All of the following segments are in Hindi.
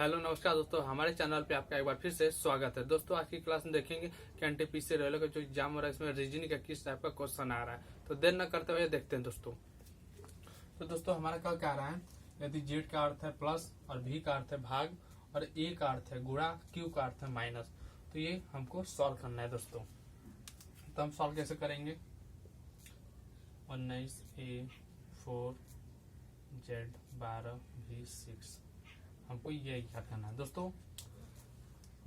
हेलो नमस्कार दोस्तों, हमारे चैनल पे आपका एक बार फिर से स्वागत है। दोस्तों आज की क्लास में देखेंगे कि एनटीपीसी रेलवे का जो एग्जाम हो रहा है इसमें रीजनिंग का किस टाइप का क्वेश्चन आ रहा है। तो देर न करते हुए देखते हैं दोस्तों। तो दोस्तों हमारा कल क्या आ रहा है, यदि जेड का अर्थ है प्लस और भी का अर्थ है भाग और ए का अर्थ है गुणा, क्यू का अर्थ है माइनस, तो ये हमको सॉल्व करना है दोस्तों। तो हम सॉल्व कैसे करेंगे, 19A4 जेड 12V6, हमको ये क्या करना है दोस्तों।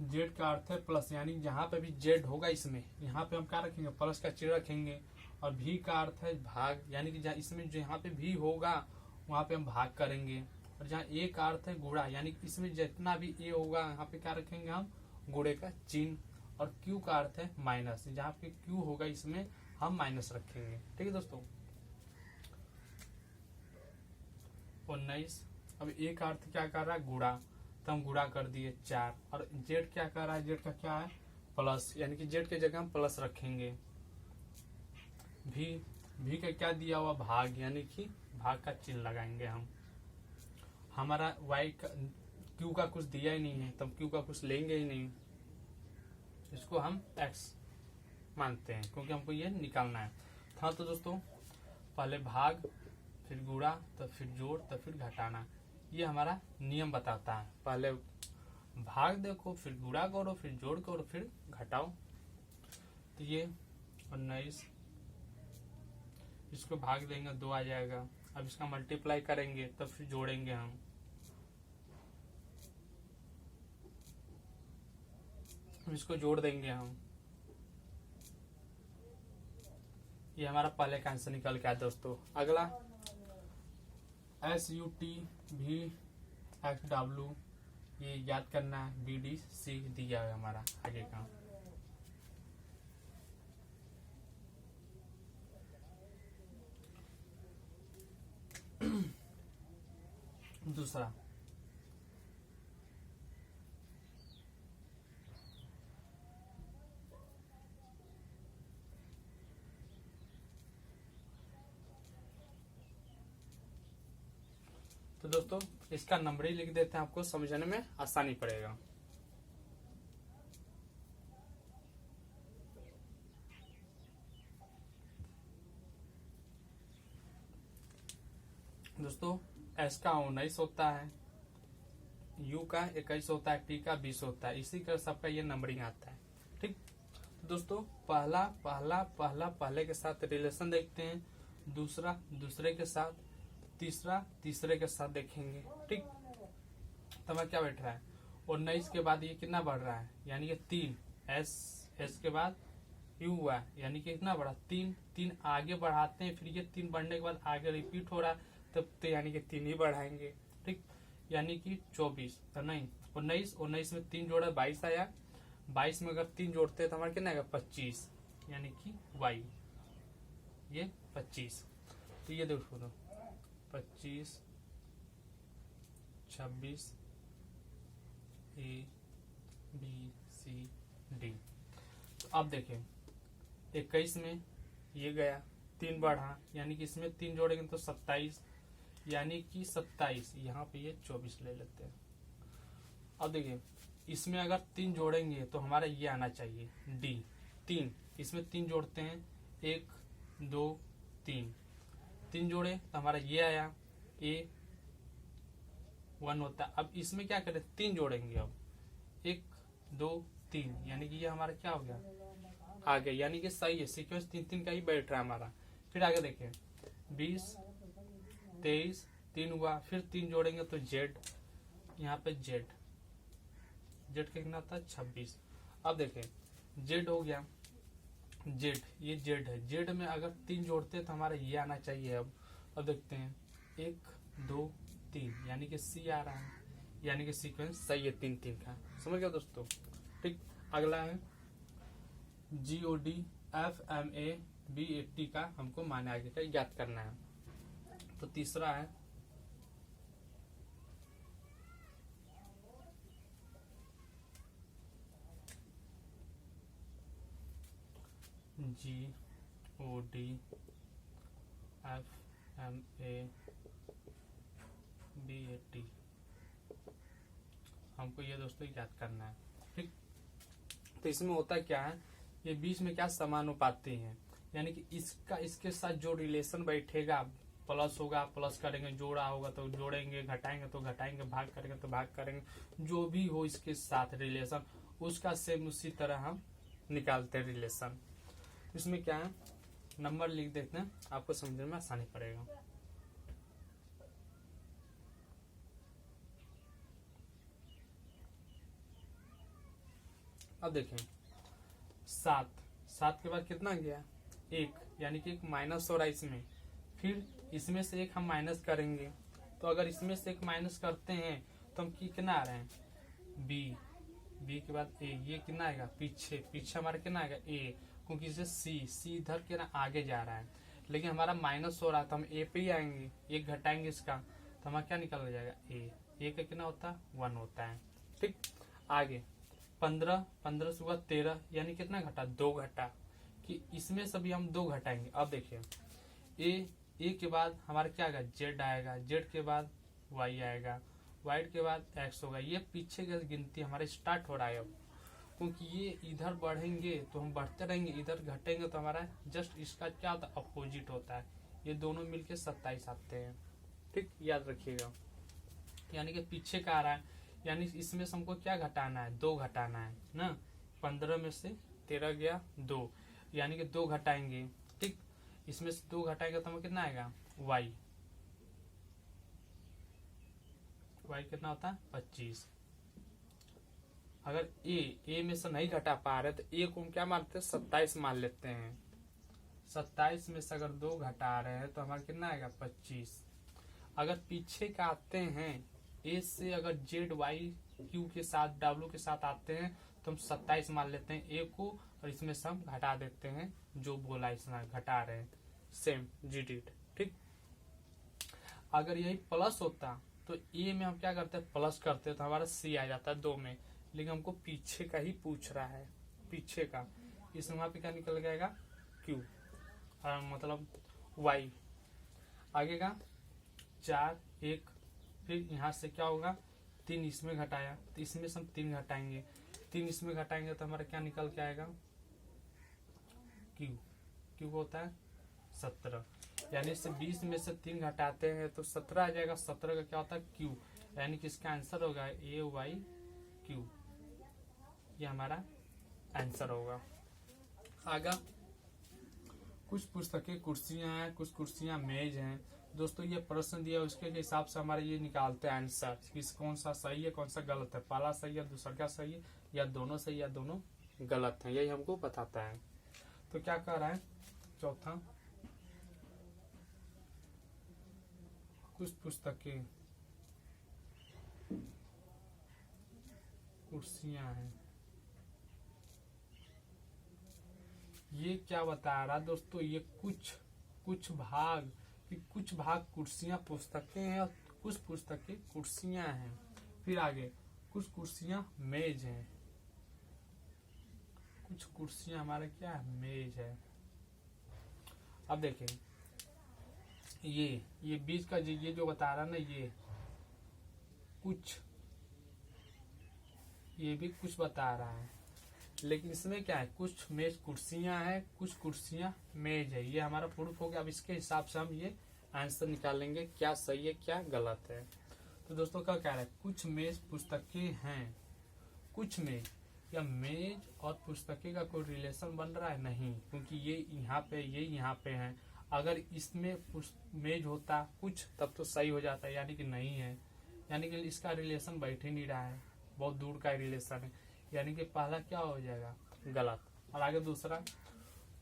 जेड का अर्थ है प्लस, यानी जहां पे भी जेड होगा इसमें यहाँ पे हम क्या रखेंगे, प्लस का चिन्ह रखेंगे। और भी का अर्थ है भाग, यानी कि जहाँ इसमें जो यहाँ पे भी होगा वहां पे हम भाग करेंगे। और जहाँ ए का अर्थ है गुणा, यानी कि इसमें जितना भी ए होगा यहाँ पे क्या रखेंगे हम, गुणे का चिन्ह। और क्यू का अर्थ है माइनस, जहाँ पे क्यू होगा इसमें हम माइनस रखेंगे। ठीक है दोस्तों। 19, अब ए का अर्थ क्या कर रहा है, गुणा, तो हम गुणा कर दिए 4। और जेड क्या कर रहा है, जेड का क्या है प्लस, यानी कि जेड के जगह हम प्लस रखेंगे। भी का क्या दिया हुआ भाग, यानी कि भाग का चिन्ह लगाएंगे हम। हमारा वाई का क्यू का कुछ दिया ही नहीं है, तो हम क्यू का कुछ लेंगे ही नहीं, इसको हम एक्स मानते हैं क्योंकि हमको ये निकालना है। हाँ तो दोस्तों पहले भाग, फिर गुणा, तो फिर जोड़, तो फिर घटाना, ये हमारा नियम बताता है। पहले भाग देखो, फिर गुणा करो, फिर जोड़ करो, फिर घटाओ। तो ये 19, इसको भाग देंगे 2 आ जाएगा। अब इसका मल्टीप्लाई करेंगे तब फिर जोड़ेंगे हम, इसको जोड़ देंगे हम। ये हमारा पहले का आंसर निकल के आया दोस्तों। अगला SUT-VXW, ये याद करना है। BDC दिया है हमारा आगे का। दूसरा तो दोस्तों इसका नंबर ही लिख देते हैं, आपको समझने में आसानी पड़ेगा। दोस्तों एस का 19 होता है, यू का 21 होता है, टी का 20 होता है, इसी का सबका ये नंबरिंग आता है। ठीक दोस्तों, पहला पहला पहला पहले के साथ रिलेशन देखते हैं, दूसरा दूसरे के साथ, तीसरा तीसरे के साथ देखेंगे। ठीक, तब क्या बैठ रहा है, 19 के बाद ये कितना बढ़ रहा है, यानी कि 3, एस के बाद यू हुआ, यानी कि कितना बढ़ा 3, 3 आगे बढ़ाते हैं, फिर ये 3 बढ़ने के बाद आगे रिपीट हो रहा है, तब तो यानी कि 3 ही बढ़ाएंगे। ठीक, यानी कि 24, तो नहीं 19, 19 में 3 जोड़ा 22 आया, 22 में अगर 3 जोड़ते हैं तो हमारा कितना आएगा 25, यानी कि वाई, ये 25। तो ये देखो 25, 26, ABCD। तो अब देखें 21 में ये गया 3 बढ़ा, यानी कि इसमें 3 जोड़ेंगे तो 27, यानी कि 27, यहाँ पे ये 24 ले लेते हैं। अब देखिए इसमें अगर 3 जोड़ेंगे तो हमारा ये आना चाहिए D 3, इसमें 3 जोड़ते हैं 1 2 3, 3 जोड़े तो हमारा ये आया A1 होता है। अब इसमें क्या करें, 3 जोड़ेंगे, अब 1 2 3, यानी कि ये हमारा क्या हो गया आगे, यानी कि सही है, सीक्वेंस 3 का ही बैठ रहा है हमारा। फिर आगे देखें 20 23, 3 हुआ, फिर 3 जोड़ेंगे तो जेड, यहाँ पे जेड का कितना था 26। अब देखें जेड हो गया, जेड ये जेड है, जेड में अगर 3 जोड़ते तो हमारा ये आना चाहिए। अब देखते हैं 1 2 3, यानी कि सी आ रहा है, यानी कि सीक्वेंस सही है 3 का। समझ गया दोस्तों। ठीक, अगला है GOD-FMA-BAT का हमको मान आगे का याद करना है। तो तीसरा है GOD-FMA-BAT। हमको ये दोस्तों याद करना है। ठीक, तो इसमें होता क्या है, ये बीच में क्या समानुपाती है, यानी कि इसका इसके साथ जो रिलेशन बैठेगा, प्लस होगा प्लस करेंगे, जोड़ा होगा तो जोड़ेंगे, घटाएंगे तो घटाएंगे, भाग करेंगे तो भाग करेंगे, जो भी हो इसके साथ रिलेशन उसका सेम उसी तरह हम निकालते हैं रिलेशन। इसमें क्या है, नंबर लिख देते हैं, आपको समझने में आसानी पड़ेगा। अब देखें 7, 7 के बाद कितना गया 1, यानी कि एक माइनस हो रहा है इसमें, फिर इसमें से एक हम माइनस करेंगे, तो अगर इसमें से एक माइनस करते हैं तो हम कितना आ रहे हैं बी, बी के बाद ए, ये कितना आएगा पीछे, पीछे हमारा कितना आएगा ए, क्योंकि इसे सी इधर के ना आगे जा रहा है, लेकिन हमारा माइनस हो रहा है तो हम ए पे ही आएंगे, एक घटाएंगे इसका तो हमारा क्या निकल जाएगा ए का कितना होता है 1 होता है। ठीक, आगे 15, 15 से हुआ 13, यानी कितना घटा 2 घटा, कि इसमें सभी हम 2 घटाएंगे। अब देखिए ए के बाद हमारा क्या आएगा जेड आएगा, जेड के बाद वाई आएगा, वाई के बाद एक्स होगा, ये पीछे की गिनती हमारे स्टार्ट हो रहा है अब, क्योंकि ये इधर बढ़ेंगे तो हम बढ़ते रहेंगे, इधर घटेंगे तो हमारा जस्ट इसका क्या होता है अपोजिट होता है, ये दोनों मिलके 27 आते हैं। ठीक, याद रखिएगा, यानी कि पीछे का आ रहा है, यानी इसमें से हमको क्या घटाना है 2 घटाना है ना, 15 में से 13 गया 2, यानी कि 2 घटाएंगे। ठीक, इसमें से 2 घटाएंगे तो हमें कितना आएगा वाई, वाई कितना होता है 25। अगर ए में से नहीं घटा पा रहे तो ए को हम क्या मानते हैं 27 मान लेते हैं, 27 में से अगर 2 घटा रहे हैं तो हमारा कितना आएगा 25। अगर पीछे का आते हैं ए से, अगर जेड वाई क्यू के साथ डब्ल्यू के साथ आते हैं तो हम 27 मान लेते हैं ए को, और इसमें से हम घटा देते हैं जो बोला इसमें घटा रहे हैं, सेम जी डिट। ठीक, अगर यही प्लस होता तो ए में हम क्या करते हैं प्लस करते हैं तो हमारा सी आ जाता है 2 में, लेकिन हमको पीछे का ही पूछ रहा है, पीछे का, इसमें वहां पे क्या निकल जाएगा क्यू, मतलब वाई। आगे का 4 1, फिर यहाँ से क्या होगा 3 इसमें घटाया तो इसमें से हम 3 घटाएंगे, 3 इसमें घटाएंगे तो हमारा क्या निकल के आएगा क्यू, क्यू होता है 17, यानी इससे 20 में से 3 घटाते हैं तो 17 आ जाएगा, 17 का क्या होता है क्यू, यानी कि इसका आंसर होगा ए वाई क्यू, ये हमारा आंसर होगा। आगे कुछ पुस्तकें कुर्सियां हैं, कुछ कुर्सियां मेज हैं। दोस्तों ये प्रश्न दिया उसके हिसाब से हमारे ये निकालते हैं आंसर, किस कौन सा सही है कौन सा गलत है, पहला सही है दूसरा क्या सही है, या दोनों सही या दोनों गलत है, यही हमको बताता है। तो क्या कह रहा है चौथा, कुछ पुस्तकें कुर्सियां हैं, ये क्या बता रहा दोस्तों, ये कुछ भाग कि कुछ भाग कुर्सियां पुस्तकें हैं और कुछ पुस्तकें कुर्सियां हैं। फिर आगे कुछ कुर्सियां मेज हैं, कुछ कुर्सियां हमारा क्या है मेज है। अब देखें ये बीच का ये जो बता रहा ना, ये कुछ, ये भी कुछ बता रहा है, लेकिन इसमें क्या है कुछ मेज कुर्सियां हैं कुछ कुर्सियां मेज है, ये हमारा प्रूफ हो गया। अब इसके हिसाब से हम ये आंसर निकालेंगे क्या सही है क्या गलत है। तो दोस्तों क्या कह रहा है, कुछ मेज पुस्तकें हैं, कुछ में या मेज और पुस्तकें का कोई रिलेशन बन रहा है नहीं, क्योंकि ये यहाँ पे ये यहाँ पे है। अगर इसमें मेज होता कुछ तब तो सही हो जाता, यानी कि नहीं है, यानी कि इसका रिलेशन बैठ ही नहीं रहा है, बहुत दूर का रिलेशन है, यानी कि पहला क्या हो जाएगा गलत। और आगे दूसरा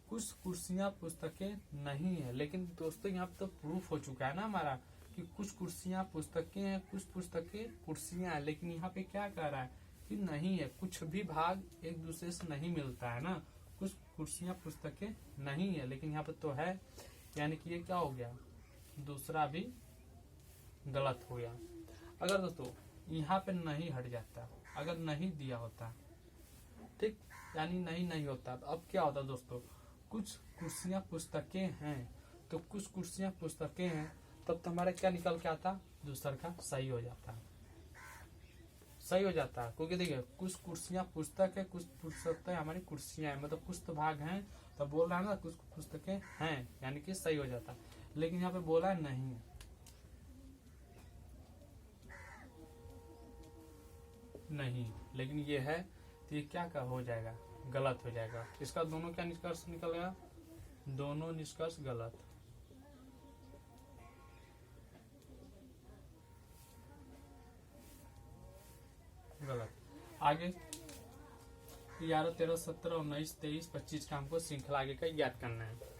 कुछ कुर्सियां पुस्तकें नहीं है, लेकिन दोस्तों यहाँ पे तो प्रूफ हो चुका है ना हमारा कि कुछ कुर्सियां पुस्तकें हैं कुछ पुस्तकें कुर्सियां हैं, लेकिन यहाँ पे क्या कह रहा है कि नहीं है, कुछ भी भाग एक दूसरे से नहीं मिलता है ना, कुछ कुर्सियां पुस्तकें नहीं है, लेकिन यहाँ पे तो है, यानी कि ये क्या हो गया दूसरा भी गलत हो गया। अगर दोस्तों यहाँ पे नहीं हट जाता, अगर नहीं दिया होता, ठीक, यानी नहीं होता, तो अब क्या होता दोस्तों, कुछ कुर्सियां पुस्तकें हैं तो कुछ कुर्सियां पुस्तकें हैं, तब तो हमारा क्या निकल के आता दूसरा का सही हो जाता, सही हो जाता है, क्योंकि देखिए कुछ कुर्सियां पुस्तक है, कुछ पुस्तकें हमारी कुर्सियां हैं, मतलब कुछ तो भाग हैं, तो बोल रहा है ना कुछ पुस्तकें हैं, यानी कि सही हो जाता है। लेकिन यहाँ पे बोला है नहीं, नहीं, लेकिन ये है तो ये क्या हो जाएगा, गलत हो जाएगा। इसका दोनों क्या निष्कर्ष निकल गया, दोनों निष्कर्ष गलत। गलत। आगे 11, 13, 17, 19, 23, 25 का हमको श्रृंखला आगे का याद करना है।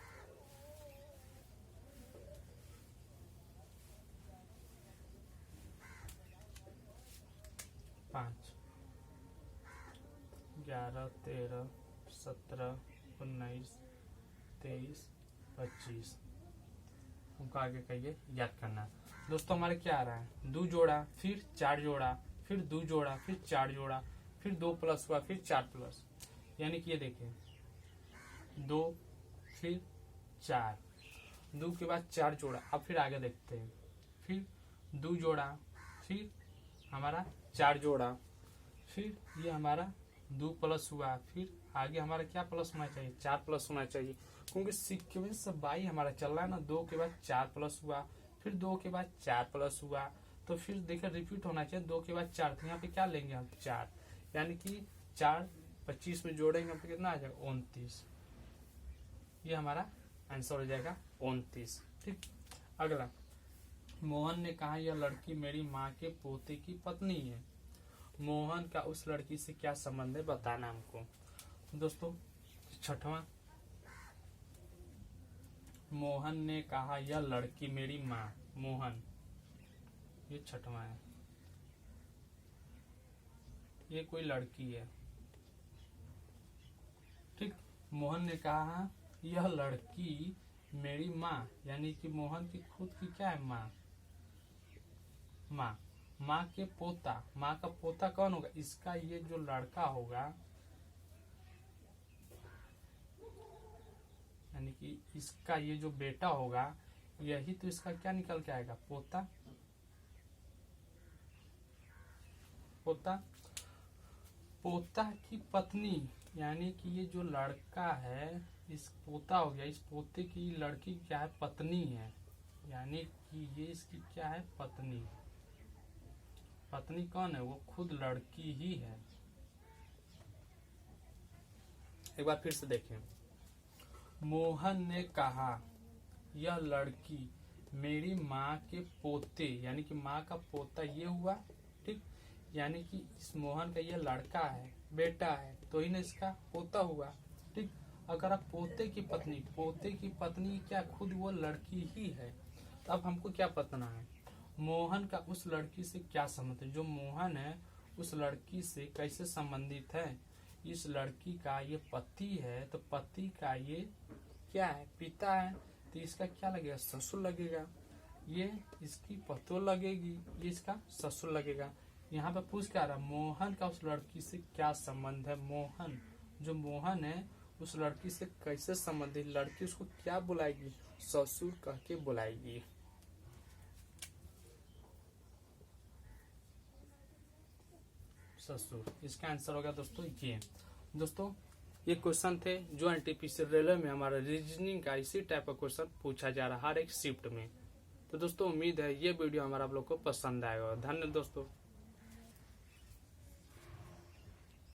पाँच, 11, 13, 17, 19, 23, 25 हमको आगे का ये याद करना है। दोस्तों हमारे क्या आ रहा है, 2 जोड़ा, फिर 4 जोड़ा, फिर 2 जोड़ा, फिर 4 जोड़ा, फिर 2 प्लस हुआ, फिर 4 प्लस, यानी कि ये देखिए 2 फिर 4, 2 के बाद 4 जोड़ा। अब फिर आगे देखते हैं, फिर 2 जोड़ा, फिर हमारा 4 जोड़ा, फिर ये हमारा 2 प्लस हुआ, फिर आगे हमारा क्या प्लस होना चाहिए, 4 प्लस होना चाहिए, क्योंकि सीक्वेंस बाई हमारा चल रहा है ना। 2 के बाद 4 प्लस हुआ, फिर 2 के बाद 4 प्लस हुआ, तो फिर देखिए रिपीट होना चाहिए 2 के बाद 4। तो यहाँ पे क्या लेंगे हम 4, यानी कि 4 25 में जोड़ेंगे तो कितना आ जाएगा 29। ये हमारा आंसर हो जाएगा 29। ठीक। अगला, मोहन ने कहा यह लड़की मेरी माँ के पोते की पत्नी है। मोहन का उस लड़की से क्या संबंध है बताना हमको। दोस्तों 6वां, मोहन ने कहा यह लड़की मेरी माँ, मोहन, ये 6वां है, ये कोई लड़की है। ठीक। मोहन ने कहा यह लड़की मेरी माँ, यानी कि मोहन की खुद की क्या है, माँ, माँ, माँ के पोता, माँ का पोता कौन होगा, इसका ये जो लड़का होगा, यानी कि इसका ये जो बेटा होगा, यही तो इसका क्या निकल के आएगा, पोता, पोता, पोता की पत्नी, यानी कि ये जो लड़का है इस पोता हो गया, इस पोते की लड़की क्या है, पत्नी है, यानी कि ये इसकी क्या है, पत्नी। पत्नी कौन है, वो खुद लड़की ही है। एक बार फिर से देखें, मोहन ने कहा यह लड़की मेरी माँ के पोते, यानी कि माँ का पोता ये हुआ। ठीक। यानी कि इस मोहन का ये लड़का है, बेटा है, तो ही ना इसका पोता हुआ। ठीक। अगर आप पोते की पत्नी क्या खुद वो लड़की ही है, तो अब हमको क्या पतना है, मोहन का उस लड़की से क्या संबंध है, जो मोहन है उस लड़की से कैसे संबंधित है। इस लड़की का ये पति है, तो पति का ये क्या है, पिता है, तो इसका क्या लगेगा, ससुर लगेगा। ये इसकी पतो लगेगी, ये इसका ससुर लगेगा। यहाँ पे पूछ क्या रहा, मोहन का उस लड़की से क्या संबंध है। मोहन, जो मोहन है उस लड़की से कैसे संबंधित, लड़की उसको क्या बुलाएगी, ससुर कह के बुलाएगी। ससुर, इसका आंसर होगा दोस्तों ये। दोस्तों ये क्वेश्चन थे जो एनटीपीसी रेलवे में हमारा रीजनिंग का इसी टाइप का क्वेश्चन पूछा जा रहा है हर एक शिफ्ट में। तो दोस्तों उम्मीद है ये वीडियो हमारा आप लोग को पसंद आएगा। धन्यवाद दोस्तों।